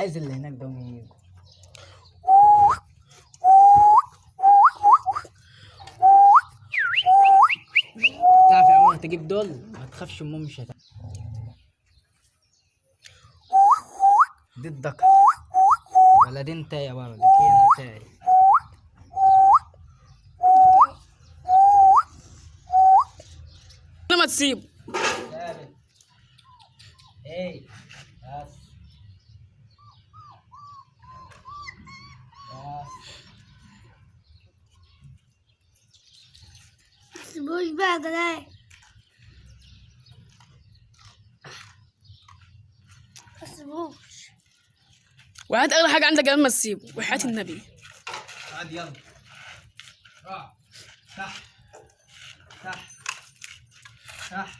عايز اللي هناك ده يجوا. تعرف يا عمر تجيب دول ما تخافش، امهم مش هتعمل. دي الدكر ولا دي انتايه برضه؟ هي انتايه. ما تسيبه. ثابت. ايه بس. سيبوش بقى جلاي. سيبوش. وهات اغلى حاجه عندك قبل ما تسيبه وحياة النبي. عاد يلا. راح. تحت. تحت. تحت.